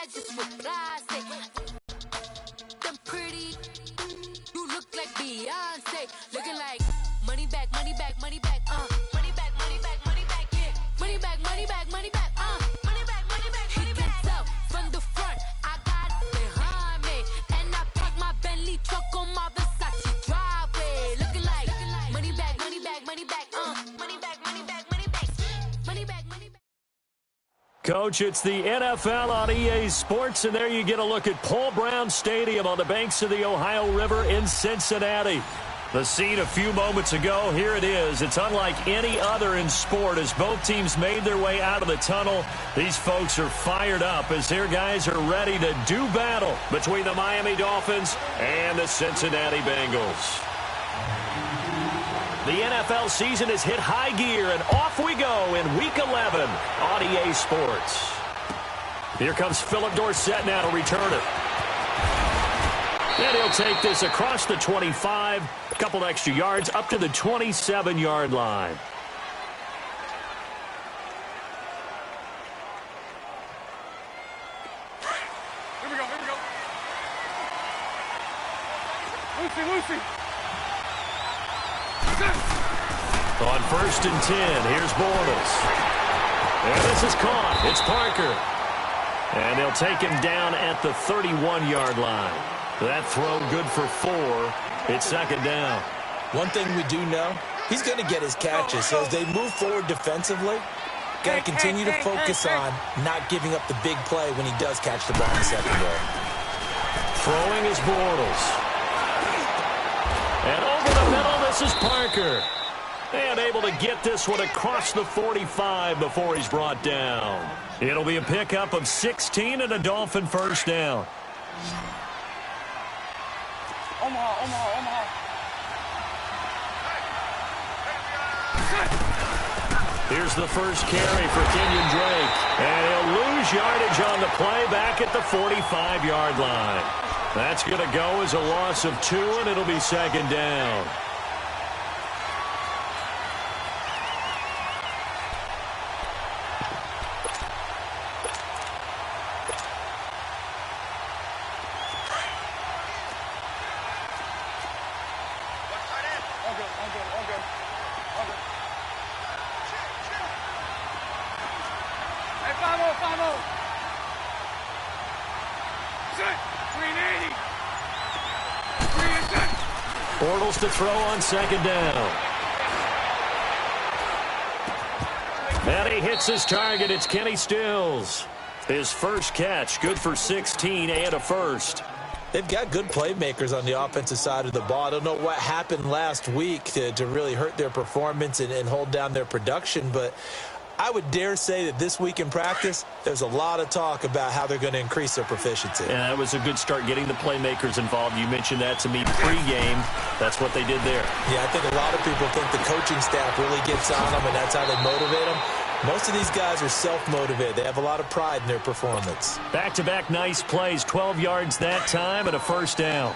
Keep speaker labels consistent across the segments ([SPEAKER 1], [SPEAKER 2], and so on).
[SPEAKER 1] I just reply, say, them pretty. You look like Beyonce, looking like money back, money back, money back, money back, money back, money back, yeah, money back, money back, money back, money back, money back, money back. He gets out from the front, I got it behind me, and I park my Bentley truck on my Versace driveway, looking like money back, money back, money back, money back, money back, money back, money back, money back.
[SPEAKER 2] Coach, it's the NFL on EA Sports, and there you get a look at Paul Brown Stadium on the banks of the Ohio River in Cincinnati. The scene a few moments ago, here it is. It's unlike any other in sport as both teams made their way out of the tunnel. These folks are fired up as their guys are ready to do battle between the Miami Dolphins and the Cincinnati Bengals. The NFL season has hit high gear, and off we go in Week 11 on EA Sports. Here comes Philip Dorsett now to return it. And he'll take this across the 25, a couple extra yards, up to the 27-yard line.
[SPEAKER 3] Here we go, here we go. Lucy.
[SPEAKER 2] On 1st and 10, here's Bortles. And this is caught. It's Parker. And they'll take him down at the 31-yard line. That throw good for 4. It's 2nd down.
[SPEAKER 4] One thing we do know, he's going to get his catches. So as they move forward defensively, got to continue to focus on not giving up the big play when he does catch the ball in the secondary.
[SPEAKER 2] Throwing is Bortles. And over the middle, this is Parker. And able to get this one across the 45 before he's brought down. It'll be a pickup of 16 and a Dolphin first down.
[SPEAKER 3] Omaha.
[SPEAKER 2] Here's the first carry for Kenyon Drake. And he'll lose yardage on the play back at the 45-yard line. That's going to go as a loss of 2, and it'll be 2nd down. Bortles to throw on 2nd down. And he hits his target. It's Kenny Stills. His first catch, good for 16 and a first.
[SPEAKER 4] They've got good playmakers on the offensive side of the ball. I don't know what happened last week to really hurt their performance and hold down their production, but I would dare say that this week in practice, there's a lot of talk about how they're going to increase their proficiency.
[SPEAKER 2] Yeah, that was a good start getting the playmakers involved. You mentioned that to me pregame. That's what they did there.
[SPEAKER 4] Yeah, I think a lot of people think the coaching staff really gets on them, and that's how they motivate them. Most of these guys are self-motivated. They have a lot of pride in their performance.
[SPEAKER 2] Back-to-back nice plays, 12 yards that time and a first down.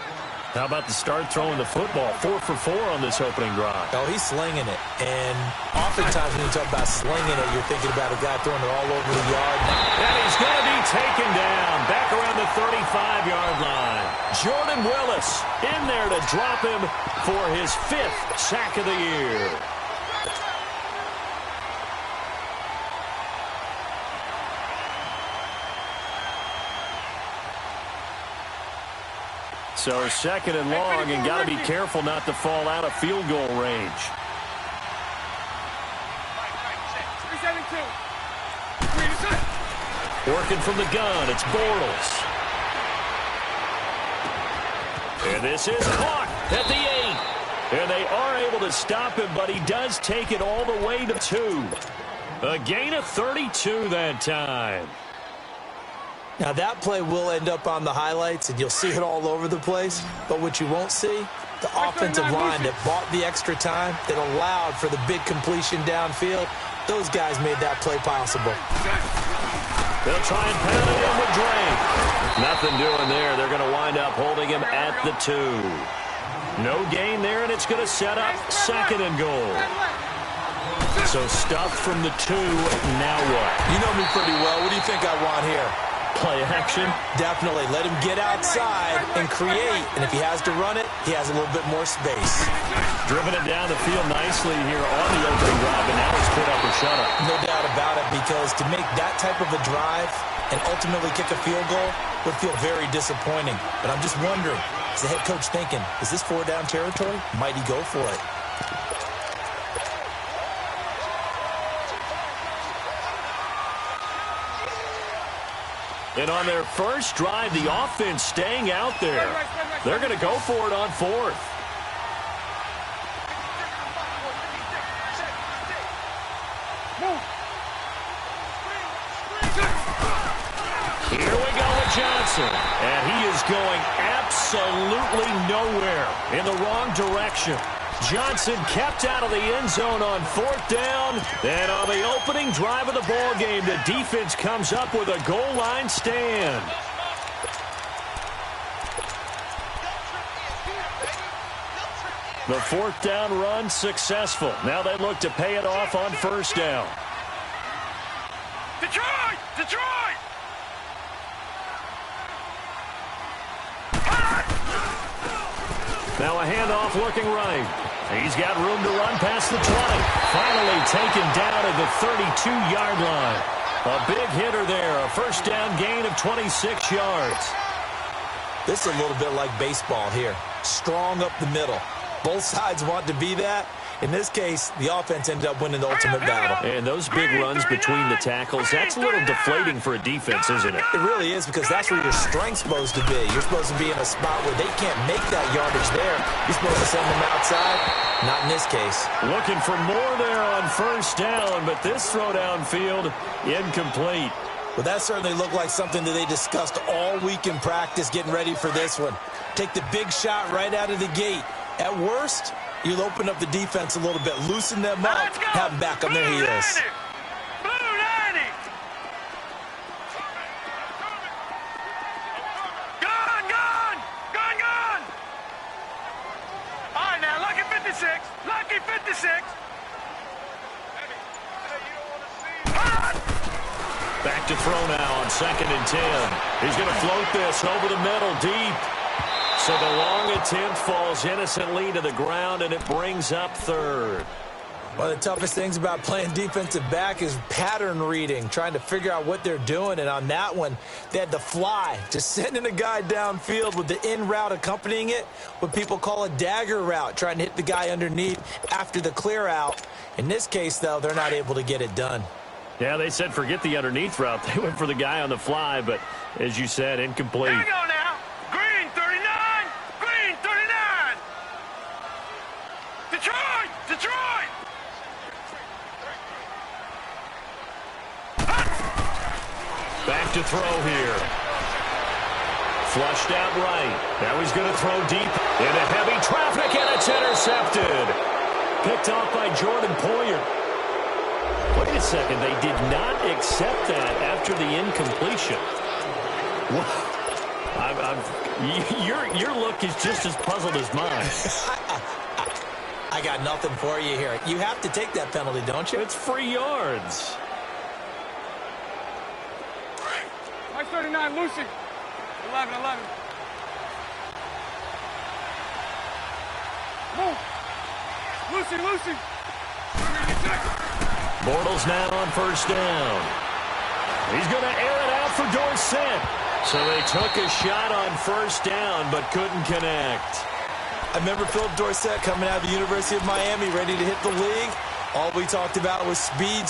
[SPEAKER 2] How about the start throwing the football? 4 for 4 on this opening drive.
[SPEAKER 4] Oh, he's slinging it. And oftentimes when you talk about slinging it, you're thinking about a guy throwing it all over the yard.
[SPEAKER 2] And he's going to be taken down back around the 35-yard line. Jordan Willis in there to drop him for his 5th sack of the year. So 2nd and long, and got to be careful not to fall out of field goal range. Working from the gun, it's Bortles. And this is caught at the 8. And they are able to stop him, but he does take it all the way to 2. A gain of 32 that time.
[SPEAKER 4] Now, that play will end up on the highlights, and you'll see it all over the place. But what you won't see, the offensive line that bought the extra time, that allowed for the big completion downfield, those guys made that play possible.
[SPEAKER 2] They'll try and pound it in with Drake. Nothing doing there. They're going to wind up holding him at the 2. No gain there, and it's going to set up 2nd and goal. So stuff from the 2. Now what?
[SPEAKER 4] You know me pretty well. What do you think I want here?
[SPEAKER 2] play action.
[SPEAKER 4] Definitely. Let him get outside and create. And if he has to run it, he has a little bit more space.
[SPEAKER 2] Driven it down the field nicely here on the opening drive, and now he's put up or shut up.
[SPEAKER 4] No doubt about it, because to make that type of a drive and ultimately kick a field goal would feel very disappointing. But I'm just wondering, is the head coach thinking, is this 4-down territory? Might he go for it?
[SPEAKER 2] And on their first drive, the offense staying out there. They're going to go for it on fourth. Here we go with Johnson. And he is going absolutely nowhere in the wrong direction. Johnson kept out of the end zone on fourth down. And on the opening drive of the ball game, the defense comes up with a goal line stand. The fourth down run successful. Now they look to pay it off on first down.
[SPEAKER 3] Detroit! Detroit!
[SPEAKER 2] Now a handoff looking right. He's got room to run past the 20. Finally taken down at the 32-yard line. A big hitter there. A first down gain of 26 yards.
[SPEAKER 4] This is a little bit like baseball here. Strong up the middle. Both sides want to be that. In this case, the offense ended up winning the ultimate battle.
[SPEAKER 2] And those big runs between the tackles, that's a little deflating for a defense, isn't it?
[SPEAKER 4] It really is, because that's where your strength's supposed to be. You're supposed to be in a spot where they can't make that yardage there. You're supposed to send them outside. Not in this case.
[SPEAKER 2] Looking for more there on first down, but this throw downfield incomplete.
[SPEAKER 4] Well, that certainly looked like something that they discussed all week in practice, getting ready for this one. Take the big shot right out of the gate. At worst, you'll open up the defense a little bit, loosen them up, have them back on their heels.
[SPEAKER 3] Blue 90! Gone, gone! Gone, gone! All right, now, lucky 56. Lucky 56.
[SPEAKER 2] Back to throw now on 2nd and 10. He's going to float this over the middle deep. So the long attempt falls innocently to the ground, and it brings up third.
[SPEAKER 4] One of the toughest things about playing defensive back is pattern reading, trying to figure out what they're doing. And on that one, they had to fly, just sending a guy downfield with the in route accompanying it, what people call a dagger route, trying to hit the guy underneath after the clear out. In this case, though, they're not able to get it done.
[SPEAKER 2] Yeah, they said forget the underneath route. They went for the guy on the fly, but as you said, incomplete.
[SPEAKER 3] Here we go now. Green 39. Green 39. Detroit. Detroit.
[SPEAKER 2] Back to throw here. Flushed out right. Now he's going to throw deep into heavy traffic, and it's intercepted. Picked off by Jordan Poyer. Wait a second. They did not accept that after the incompletion. Your look is just as puzzled as mine.
[SPEAKER 4] I got nothing for you here. You have to take that penalty, don't you?
[SPEAKER 2] It's free yards.
[SPEAKER 3] Mike 39, Lucy. 11. Move. Lucy.
[SPEAKER 2] Bortles now on first down. He's going to air it out for Dorsett. So they took a shot on first down, but couldn't connect.
[SPEAKER 4] I remember Philip Dorsett coming out of the University of Miami, ready to hit the league. All we talked about was speed.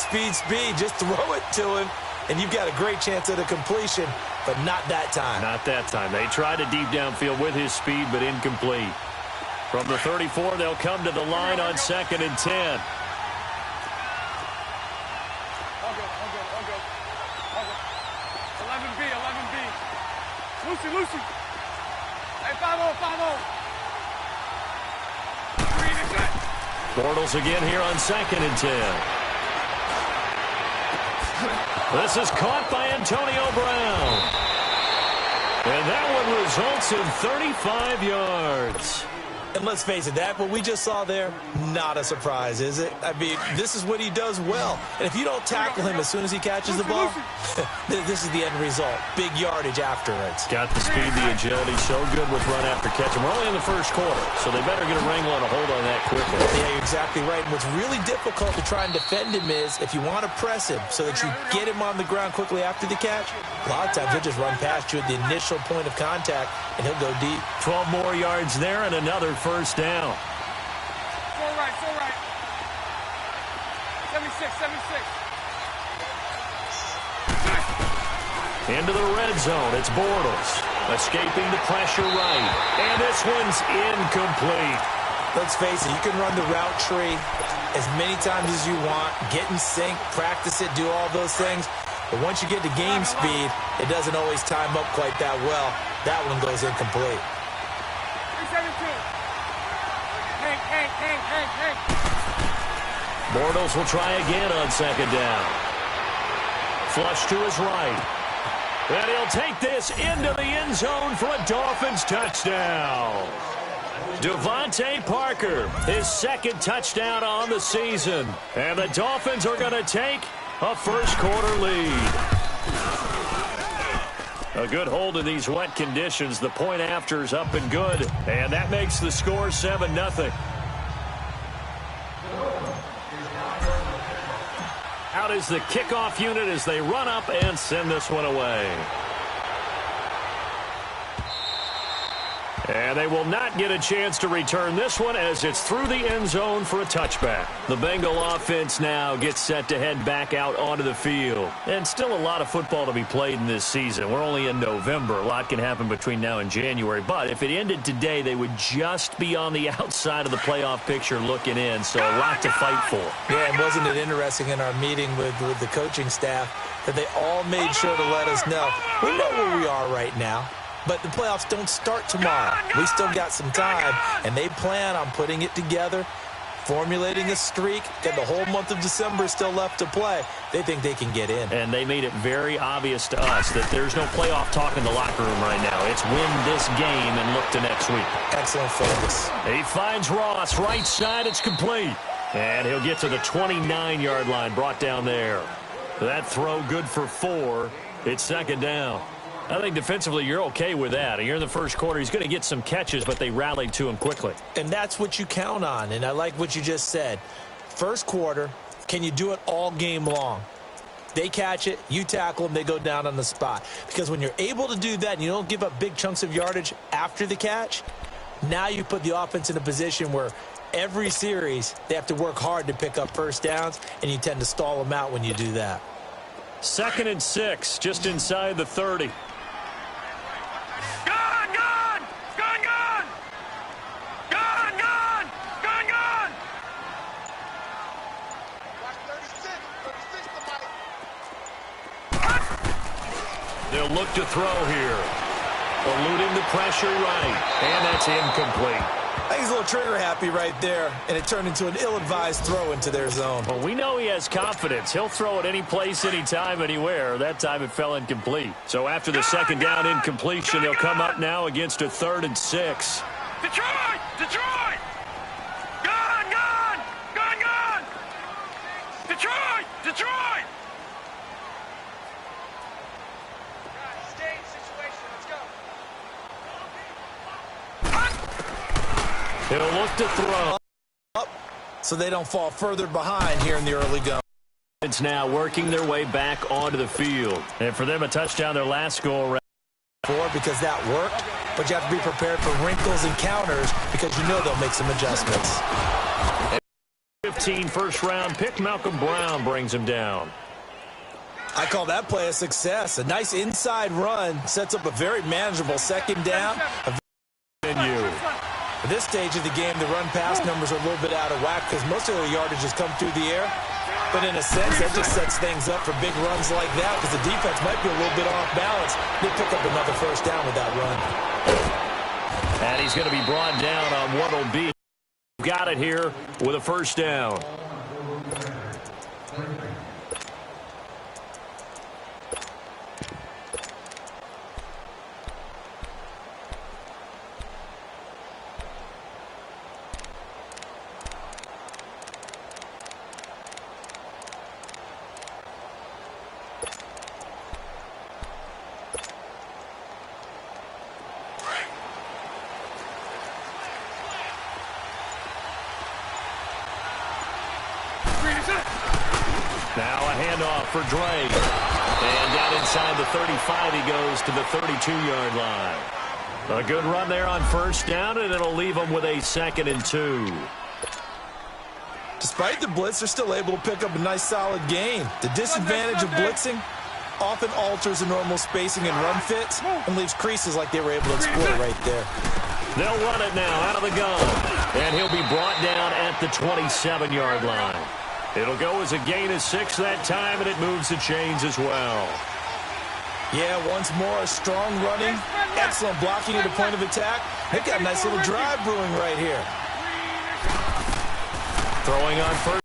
[SPEAKER 4] Just throw it to him, and you've got a great chance at a completion, but not that time.
[SPEAKER 2] Not that time. They tried a deep downfield with his speed, but incomplete. From the 34, they'll come to the line on 2nd and 10.
[SPEAKER 3] All good. 11B. Lucy. Hey, 5-0.
[SPEAKER 2] Bortles again here on 2nd and 10. This is caught by Antonio Brown. And that one results in 35 yards.
[SPEAKER 4] And let's face it, that what we just saw there, not a surprise, is it? I mean, this is what he does well. And if you don't tackle him as soon as he catches the ball, this is the end result. Big yardage afterwards.
[SPEAKER 2] Got the speed, the agility, so good with run after catch. And we're only in the first quarter, so they better get a wrangle and a hold on that quickly.
[SPEAKER 4] Yeah, you're exactly right. And what's really difficult to try and defend him is if you want to press him so that you get him on the ground quickly after the catch, a lot of times he'll just run past you at the initial point of contact, and he'll go deep.
[SPEAKER 2] 12 more yards there and another first down.
[SPEAKER 3] Full right, full right. 76, 76.
[SPEAKER 2] Into the red zone. It's Bortles. Escaping the pressure right. And this one's incomplete.
[SPEAKER 4] Let's face it, you can run the route tree as many times as you want, get in sync, practice it, do all those things. But once you get to game speed, it doesn't always time up quite that well. That one goes incomplete.
[SPEAKER 3] 317. Hank.
[SPEAKER 2] Bortles will try again on second down. Flush to his right. And he'll take this into the end zone for a Dolphins touchdown. Devontae Parker, his second touchdown on the season. And the Dolphins are going to take a first-quarter lead. A good hold in these wet conditions. The point after is up and good. And that makes the score 7-0. Out is the kickoff unit as they run up and send this one away. And they will not get a chance to return this one as it's through the end zone for a touchback. The Bengal offense now gets set to head back out onto the field. And still a lot of football to be played in this season. We're only in November. A lot can happen between now and January. But if it ended today, they would just be on the outside of the playoff picture looking in. So a lot to fight for.
[SPEAKER 4] Yeah, and wasn't it interesting in our meeting with the coaching staff that they all made sure to let us know, we know where we are right now. But the playoffs don't start tomorrow. We still got some time, and they plan on putting it together, formulating a streak, and the whole month of December still left to play. They think they can get in.
[SPEAKER 2] And they made it very obvious to us that there's no playoff talk in the locker room right now. It's win this game and look to next week.
[SPEAKER 4] Excellent focus.
[SPEAKER 2] He finds Ross, right side, it's complete. And he'll get to the 29-yard line, brought down there. That throw good for 4. It's second down. I think defensively you're okay with that. You're in the first quarter. He's going to get some catches, but they rallied to him quickly.
[SPEAKER 4] And that's what you count on, and I like what you just said. First quarter, can you do it all game long? They catch it, you tackle them, they go down on the spot. Because when you're able to do that and you don't give up big chunks of yardage after the catch, now you put the offense in a position where every series they have to work hard to pick up first downs, and you tend to stall them out when you do that.
[SPEAKER 2] 2nd and 6, just inside the 30. They'll look to throw here. Eluding the pressure right. And that's incomplete.
[SPEAKER 4] I think he's a little trigger happy right there, and it turned into an ill-advised throw into their zone.
[SPEAKER 2] Well, we know he has confidence. He'll throw it any place, anytime, anywhere. That time it fell incomplete. So after the second down incompletion, he'll come up now against a 3rd and 6.
[SPEAKER 3] Detroit! Detroit! Gone! Gone! Gone! Gone! Detroit! Detroit!
[SPEAKER 2] He'll look to throw.
[SPEAKER 4] Up so they don't fall further behind here in the early going.
[SPEAKER 2] It's now working their way back onto the field. And for them, a touchdown their last go-around.
[SPEAKER 4] Because that worked, but you have to be prepared for wrinkles and counters because you know they'll make some adjustments.
[SPEAKER 2] 15 first-round pick Malcolm Brown brings him down.
[SPEAKER 4] I call that play a success. A nice inside run sets up a very manageable second down. At this stage of the game, the run-pass numbers are a little bit out of whack because most of the yardage has come through the air. But in a sense, that just sets things up for big runs like that because the defense might be a little bit off balance. They pick up another first down with that run.
[SPEAKER 2] And he's going to be brought down on what will be. Got it here with a first down. Now a handoff for Drake. And down inside the 35, he goes to the 32-yard line. A good run there on first down, and it'll leave him with a 2nd and 2.
[SPEAKER 4] Despite the blitz, they're still able to pick up a nice solid gain. The disadvantage of blitzing often alters the normal spacing and run fits and leaves creases like they were able to exploit right there.
[SPEAKER 2] They'll run it now out of the gun. And he'll be brought down at the 27-yard line. It'll go as a gain of 6 that time, and it moves the chains as well.
[SPEAKER 4] Yeah, once more, a strong running, excellent blocking at the point of attack. They've got a nice little drive brewing right here.
[SPEAKER 2] Throwing on first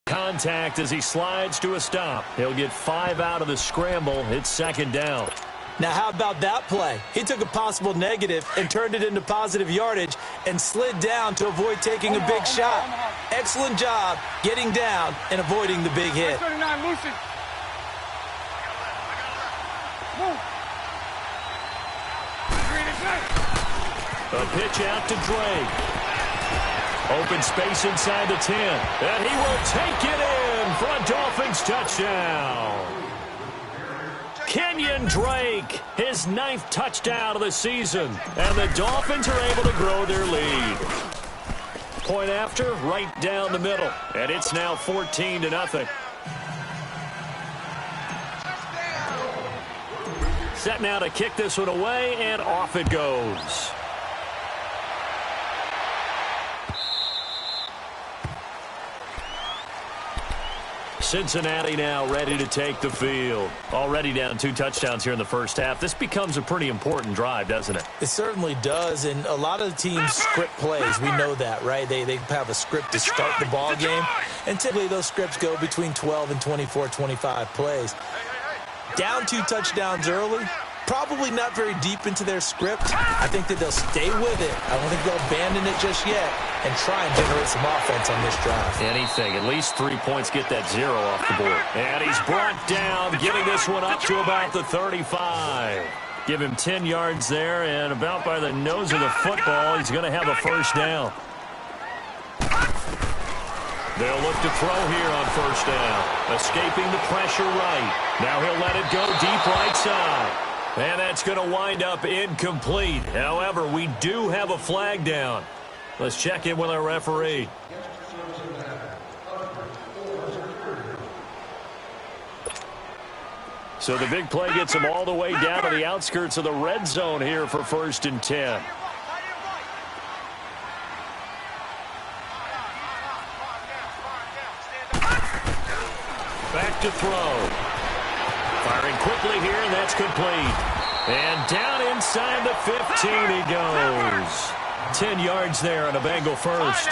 [SPEAKER 2] contact as he slides to a stop. He'll get 5 out of the scramble. It's 2nd down.
[SPEAKER 4] Now, how about that play? He took a possible negative and turned it into positive yardage and slid down to avoid taking a big shot. Excellent job getting down and avoiding the big hit.
[SPEAKER 2] A pitch out to Drake. Open space inside the 10. And he will take it in for a Dolphins touchdown. Kenyon Drake, his 9th touchdown of the season. And the Dolphins are able to grow their lead. Point after, right down the middle. And it's now 14-0. Set now to kick this one away, and off it goes. Cincinnati now ready to take the field. Already down 2 touchdowns here in the first half. This becomes a pretty important drive, doesn't it?
[SPEAKER 4] It certainly does, and a lot of the teams script plays. We know that, right? They have a script to start the ball game, and typically those scripts go between 12 and 24, 25 plays. Down 2 touchdowns early, probably not very deep into their script. I think that they'll stay with it. I don't think they'll abandon it just yet and try and generate some offense on this drive.
[SPEAKER 2] Anything. At least 3 points, get that 0 off the board. And he's brought down, getting this one up to about the 35. Give him 10 yards there, and about by the nose of the football, he's going to have a first down. They'll look to throw here on first down. Escaping the pressure right. Now he'll let it go deep right side. And that's going to wind up incomplete. However, we do have a flag down. Let's check in with our referee. So the big play gets him all the way down to the outskirts of the red zone here for 1st and 10. Back to throw. Firing quickly here, and that's complete. And down inside the 15 he goes. 10 yards there on a Bengal first.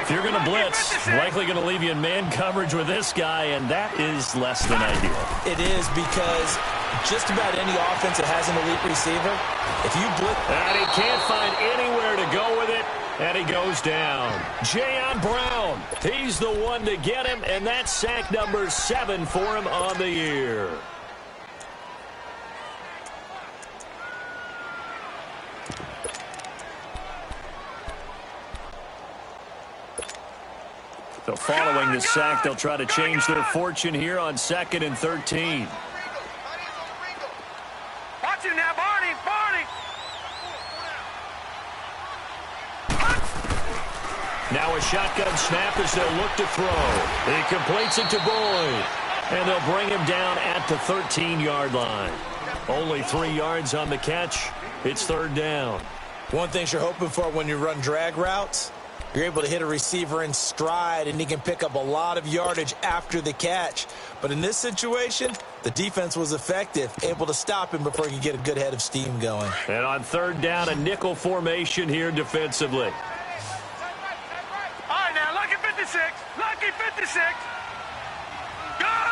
[SPEAKER 2] If you're going to blitz, likely going to leave you in man coverage with this guy, and that is less than ideal.
[SPEAKER 4] It is, because just about any offense that has an elite receiver, if you blitz...
[SPEAKER 2] And he can't find anywhere to go with it, and he goes down. Jayon Brown, he's the one to get him, and that's sack number 7 for him on the year. So following the sack, they'll try to change their fortune here on 2nd and 13.
[SPEAKER 3] Watch him now, Barney!
[SPEAKER 2] Now a shotgun snap as they'll look to throw. He completes it to Boyd. And they'll bring him down at the 13-yard line. Only 3 yards on the catch. It's 3rd down.
[SPEAKER 4] One thing you're hoping for when you run drag routes, you're able to hit a receiver in stride, and he can pick up a lot of yardage after the catch. But in this situation, the defense was effective, able to stop him before he could get a good head of steam going.
[SPEAKER 2] And on 3rd down, a nickel formation here defensively.
[SPEAKER 3] All right, now, lucky 56. Lucky 56. Gone!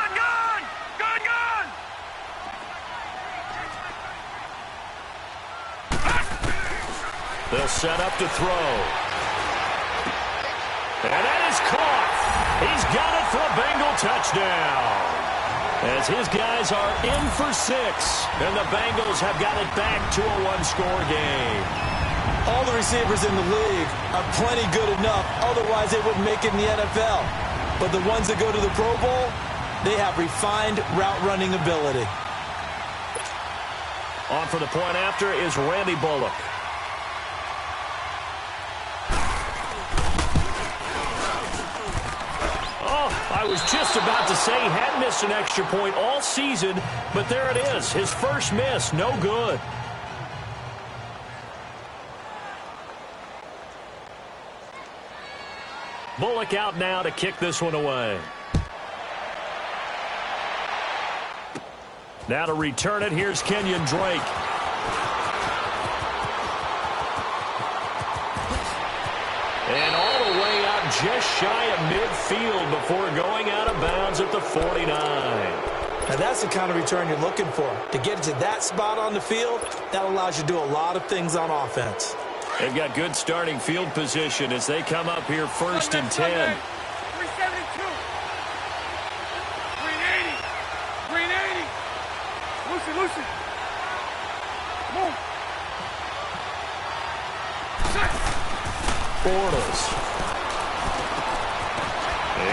[SPEAKER 2] They'll set up to throw. And that is caught. He's got it for a Bengal touchdown. As his guys are in for 6. And the Bengals have got it back to a 1-score game.
[SPEAKER 4] All the receivers in the league are plenty good enough. Otherwise, they wouldn't make it in the NFL. but the ones that go to the Pro Bowl, they have refined route running ability.
[SPEAKER 2] On for the point after is Randy Bullock. I was just about to say he hadn't missed an extra point all season, but there it is. His first miss, no good. Bullock out now to kick this one away. Now to return it, here's Kenyon Drake. And all the way out just shy of midfield before going out of bounds at the 49.
[SPEAKER 4] Now that's the kind of return you're looking for. To get to that spot on the field, that allows you to do a lot of things on offense.
[SPEAKER 2] They've got good starting field position as they come up here first and 10.
[SPEAKER 3] 372. 380. 380. Lucy. Move.
[SPEAKER 2] Bortles.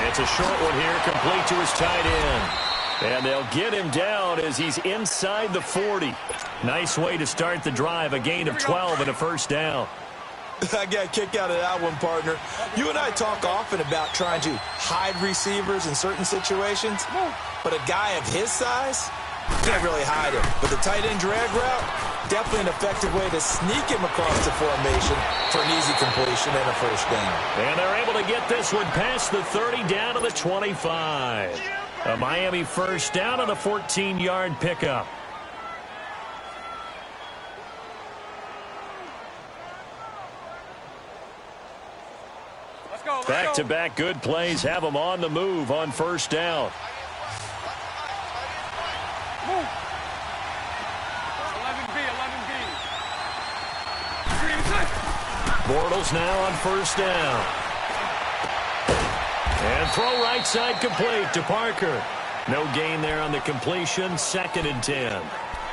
[SPEAKER 2] It's a short one here, complete to his tight end. And they'll get him down as he's inside the 40. Nice way to start the drive, a gain of 12 and a first down.
[SPEAKER 4] I got a kick out of that one, partner. You and I talk often about trying to hide receivers in certain situations, but a guy of his size can't really hide him. But the tight end drag route, definitely an effective way to sneak him across the formation for an easy completion and a first down.
[SPEAKER 2] And they're able to get this one past the 30 down to the 25. A Miami first down on a 14-yard pickup. Back-to-back good plays have them on the move on first down.
[SPEAKER 3] 11B.
[SPEAKER 2] Bortles now on first down. And throw right side complete to Parker. No gain there on the completion, 2nd and 10.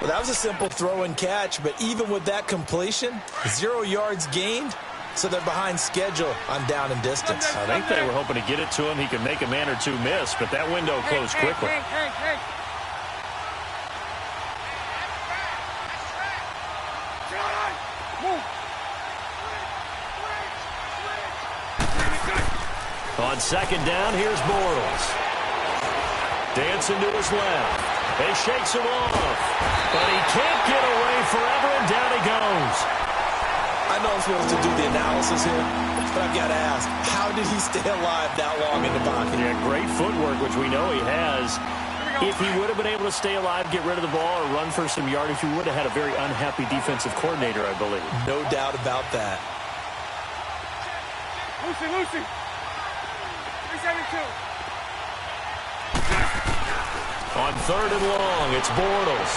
[SPEAKER 4] Well, that was a simple throw and catch, but even with that completion, 0 yards gained, so they're behind schedule on down and distance.
[SPEAKER 2] I think they were hoping to get it to him. He could make a man or two miss, but that window closed quickly. On 2nd down, here's Bortles. Dancing to his left. He shakes him off. But he can't get away forever, and down he goes.
[SPEAKER 4] I know I'm supposed to do the analysis here, but I've got to ask, how did he stay alive that long in the pocket?
[SPEAKER 2] Yeah, great footwork, which we know he has. If he would have been able to stay alive, get rid of the ball, or run for some yardage, he would have had a very unhappy defensive coordinator, I believe.
[SPEAKER 4] No doubt about that.
[SPEAKER 3] Lucy. 372.
[SPEAKER 2] On 3rd and long, it's Bortles.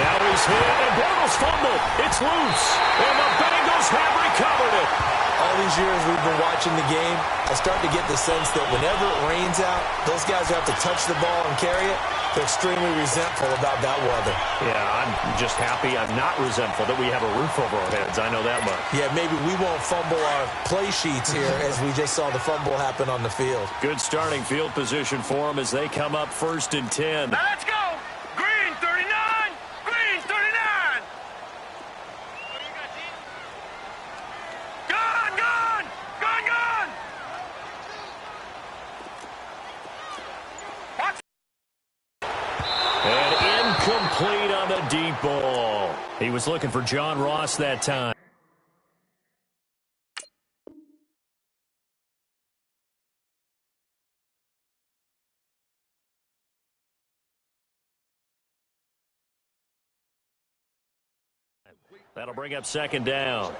[SPEAKER 2] Now he's hit, and Bortles fumbled. It's loose, and the Bengals have recovered it.
[SPEAKER 4] All these years we've been watching the game, I start to get the sense that whenever it rains out, those guys who have to touch the ball and carry it, they're extremely resentful about that weather.
[SPEAKER 2] Yeah, I'm just happy I'm not resentful that we have a roof over our heads. I know that much.
[SPEAKER 4] Yeah, maybe we won't fumble our play sheets here as we just saw the fumble happen on the field.
[SPEAKER 2] Good starting field position for them as they come up 1st and 10.
[SPEAKER 3] Now let's go. Green 39. Green 39. Gone.
[SPEAKER 2] And incomplete on the deep ball. He was looking for John Ross that time. That'll bring up 2nd down.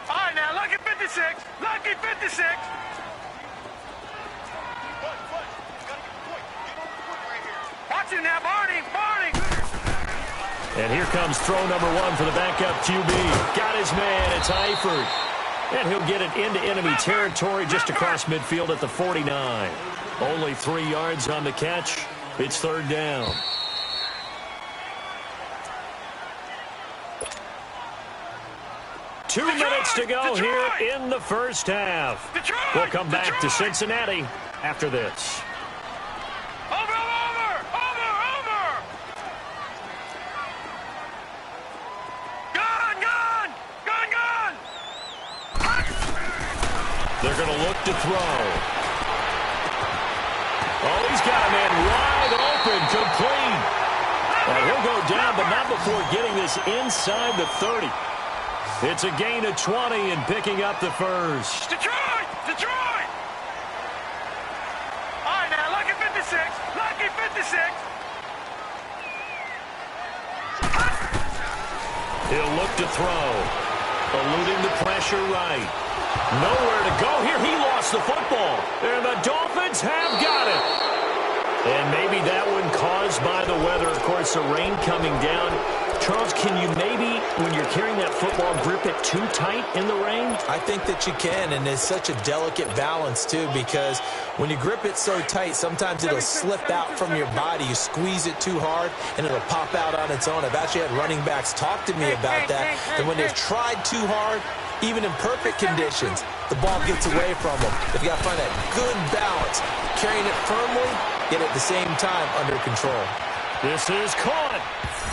[SPEAKER 3] All right, now, lucky 56. Lucky 56. Watch it now, Barney.
[SPEAKER 2] And here comes throw number 1 for the backup QB. Got his man. It's Eifert. And he'll get it into enemy territory just across midfield at the 49. Only 3 yards on the catch. It's third down. Two minutes to go here in the first half. We'll come back to Cincinnati after this.
[SPEAKER 3] Over! Gun!
[SPEAKER 2] They're going to look to throw. Oh, he's got a man wide open, complete. And he'll go down, but not before getting this inside the 30. It's a gain of 20 and picking up the first.
[SPEAKER 3] Detroit! All right, now, lucky 56.
[SPEAKER 2] He'll look to throw. Eluding the pressure right. Nowhere to go here. He lost the football. And the Dolphins have got it. And maybe that one caused by the weather. Of course, the rain coming down. Charles, can you maybe, when you're carrying that football, grip it too tight in the rain?
[SPEAKER 4] I think that you can, and it's such a delicate balance, too, because when you grip it so tight, sometimes it'll slip out from your body. You squeeze it too hard, and it'll pop out on its own. I've actually had running backs talk to me about that, and when they've tried too hard, even in perfect conditions, the ball gets away from them. They've got to find that good balance, carrying it firmly, yet at the same time under control.
[SPEAKER 2] This is caught,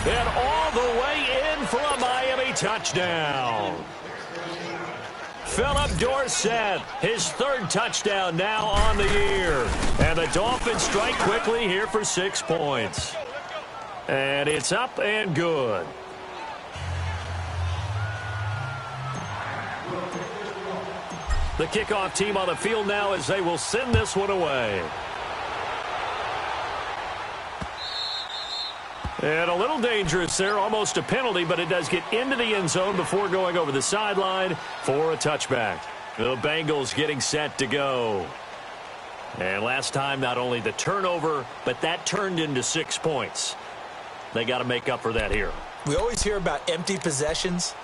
[SPEAKER 2] and all the way in for a Miami touchdown. Philip Dorsett, his third touchdown now on the year. And the Dolphins strike quickly here for 6 points. And it's up and good. The kickoff team on the field now as they will send this one away. And a little dangerous there, almost a penalty, but it does get into the end zone before going over the sideline for a touchback. The Bengals getting set to go. And last time, not only the turnover, but that turned into 6 points. They got to make up for that here.
[SPEAKER 4] We always hear about empty possessions,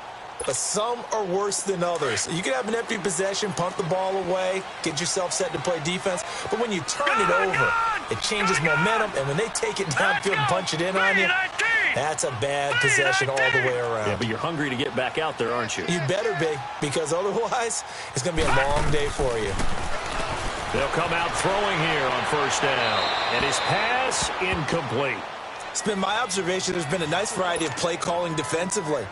[SPEAKER 4] but some are worse than others. You can have an empty possession, punt the ball away, get yourself set to play defense, but when you turn it over, it changes momentum, and when they take it downfield and punch it in on you, that's a bad possession all the way around.
[SPEAKER 2] Yeah, but you're hungry to get back out there, aren't you?
[SPEAKER 4] You better be, because otherwise it's going to be a long day for you.
[SPEAKER 2] They'll come out throwing here on first down, and his pass incomplete.
[SPEAKER 4] It's been my observation there's been a nice variety of play calling defensively.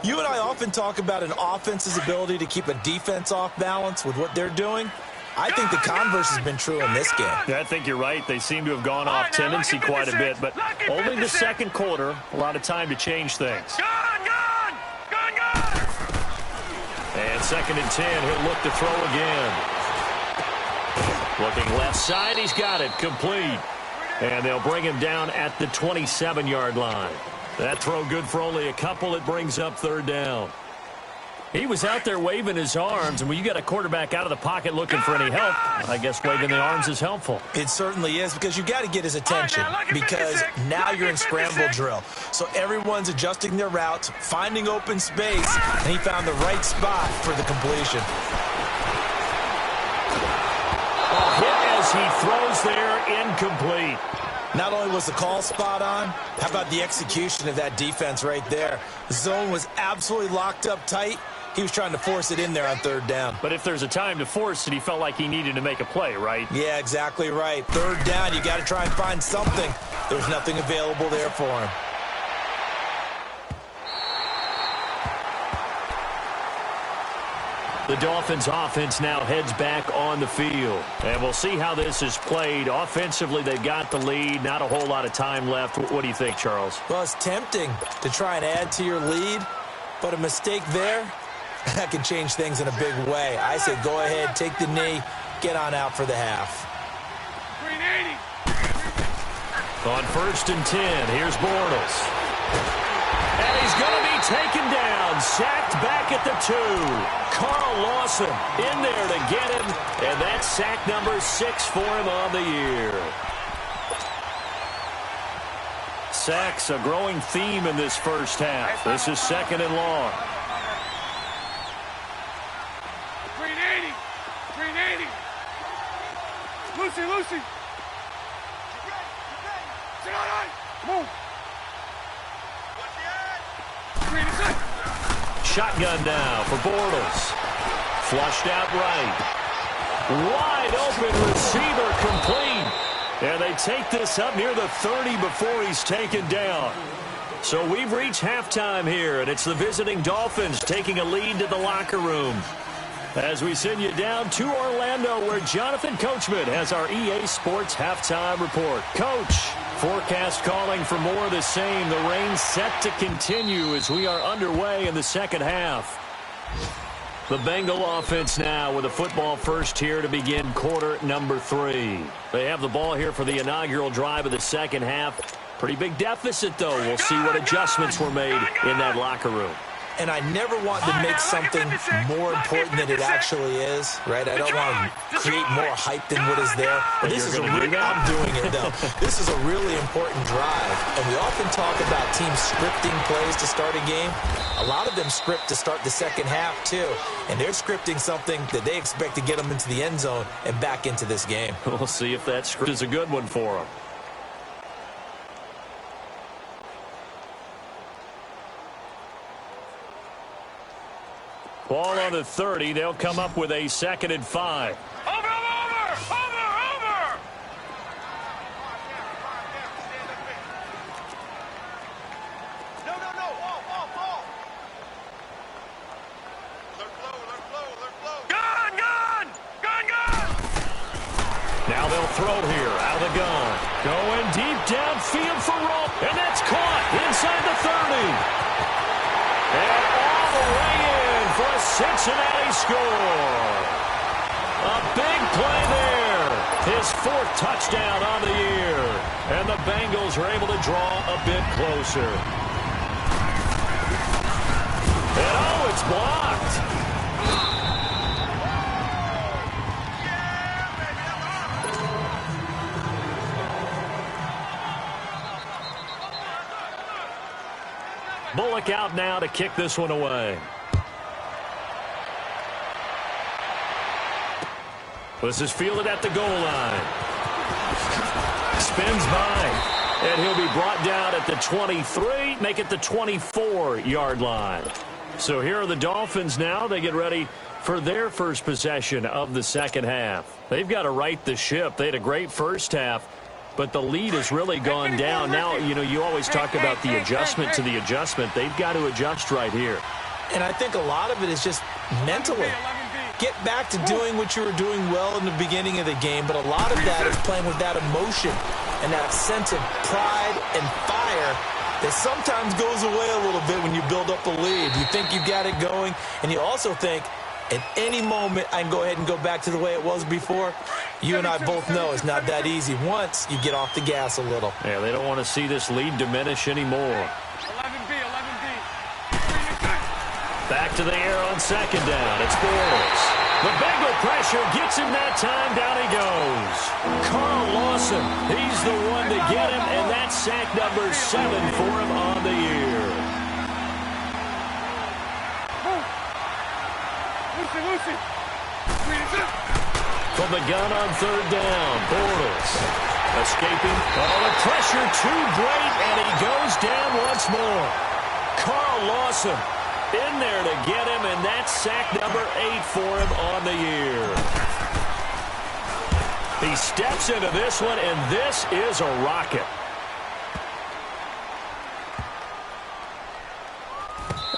[SPEAKER 4] You and I often talk about an offense's ability to keep a defense off balance with what they're doing. I think the converse has been true in this game.
[SPEAKER 2] Yeah, I think you're right. They seem to have gone off tendency quite a bit, but only the second quarter, a lot of time to change things.
[SPEAKER 3] Gun!
[SPEAKER 2] And 2nd and 10, he'll look to throw again. Looking left side, he's got it, complete. And they'll bring him down at the 27-yard line. That throw good for only a couple. It brings up third down. He was out there waving his arms, and when you got a quarterback out of the pocket looking for any help, I guess waving the arms is helpful.
[SPEAKER 4] It certainly is, because you got to get his attention, because now you're in scramble drill. So everyone's adjusting their routes, finding open space, and he found the right spot for the completion.
[SPEAKER 2] A hit as he throws there, incomplete.
[SPEAKER 4] Not only was the call spot on, how about the execution of that defense right there? The zone was absolutely locked up tight. He was trying to force it in there on third down.
[SPEAKER 2] But if there's a time to force it, he felt like he needed to make a play, right?
[SPEAKER 4] Yeah, exactly right. Third down, you got to try and find something. There's nothing available there for him.
[SPEAKER 2] The Dolphins offense now heads back on the field. And we'll see how this is played. Offensively, they've got the lead. Not a whole lot of time left. What do you think, Charles?
[SPEAKER 4] Well, it's tempting to try and add to your lead, but a mistake there, that can change things in a big way. I say go ahead, take the knee, get on out for the half.
[SPEAKER 2] On 1st and 10, here's Bortles. And he's going to be taken down, sacked back at the 2. Carl Lawson in there to get him, and that's sack number 6 for him on the year. Sacks, a growing theme in this first half. This is 2nd and long.
[SPEAKER 3] Lucy, Lucy. Move.
[SPEAKER 2] Shotgun now for Bortles. Flushed out right. Wide open receiver complete. And they take this up near the 30 before he's taken down. So we've reached halftime here, and it's the visiting Dolphins taking a lead to the locker room. As we send you down to Orlando, where Jonathan Coachman has our EA Sports halftime report. Coach, forecast calling for more of the same. The rain set to continue as we are underway in the second half. The Bengal offense now with a football first here to begin quarter number 3. They have the ball here for the inaugural drive of the second half. Pretty big deficit, though. We'll see what adjustments were made in that locker room.
[SPEAKER 4] And I never want to make something more important than it actually is, right? I don't want to create more hype than what is there. But this is I'm doing it, though. This is a really important drive. And we often talk about teams scripting plays to start a game. A lot of them script to start the second half, too. And they're scripting something that they expect to get them into the end zone and back into this game.
[SPEAKER 2] We'll see if that script is a good one for them. Ball on the 30. They'll come up with a 2nd and 5.
[SPEAKER 3] Over! No. Ball. Gun!
[SPEAKER 2] Now they'll throw here out of the gun. Going deep downfield for Roll. And that's caught inside the 30. And all the way in for a Cincinnati score. A big play there. His 4th touchdown on the year. And the Bengals are able to draw a bit closer. And oh, it's blocked. Bullock out now to kick this one away. This is fielded at the goal line. Spins by. And he'll be brought down at the 23, make it the 24-yard line. So here are the Dolphins now. They get ready for their first possession of the second half. They've got to right the ship. They had a great first half, but the lead has really gone down. Now, you always talk about the adjustment to the adjustment. They've got to adjust right here.
[SPEAKER 4] And I think a lot of it is just mentally. Get back to doing what you were doing well in the beginning of the game, but a lot of that is playing with that emotion and that sense of pride and fire that sometimes goes away a little bit when you build up a lead. You think you got it going, and you also think, at any moment, I can go ahead and go back to the way it was before. You and I both know it's not that easy once you get off the gas a little.
[SPEAKER 2] Yeah, they don't want to see this lead diminish anymore.
[SPEAKER 3] 11B.
[SPEAKER 2] Back to the air on second down. It's Bortles. The Bengal pressure gets him that time. Down he goes. Carl Lawson, he's the one to get him, and that's sack number 7 for him on the year.
[SPEAKER 3] Lucy.
[SPEAKER 2] From the gun on third down, Bortles escaping. Oh, the pressure too great, and he goes down once more. Carl Lawson in there to get him, and that's sack number 8 for him on the year. He steps into this one, and this is a rocket.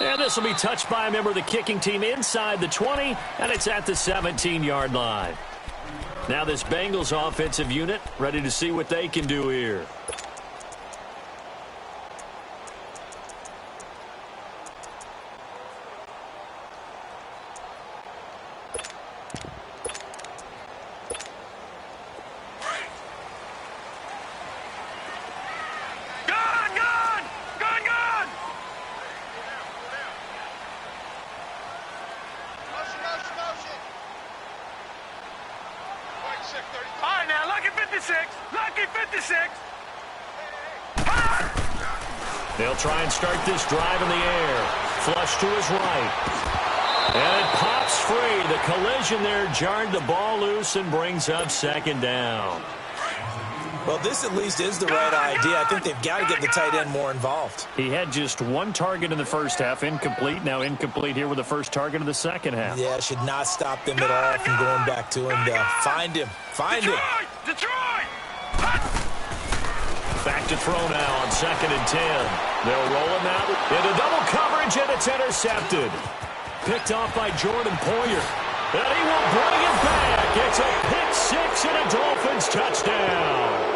[SPEAKER 2] And this will be touched by a member of the kicking team inside the 20, and it's at the 17-yard line. Now this Bengals offensive unit ready to see what they can do here. They'll try and start this drive in the air. Flush to his right. And it pops breaks free. The collision there jarred the ball loose and brings up second down.
[SPEAKER 4] Well, this at least is the right idea. I think they've got to get the tight end more involved.
[SPEAKER 2] He had just one target in the first half, incomplete. Now incomplete here with the first target of the second half.
[SPEAKER 4] Yeah, should not stop them at all from going back to him. Find him. Find him.
[SPEAKER 3] Detroit!
[SPEAKER 2] Back to throw now on 2nd and 10. They'll roll him out into double coverage, and it's intercepted. Picked off by Jordan Poyer. And he will bring it back. It's a pick six and a Dolphins touchdown.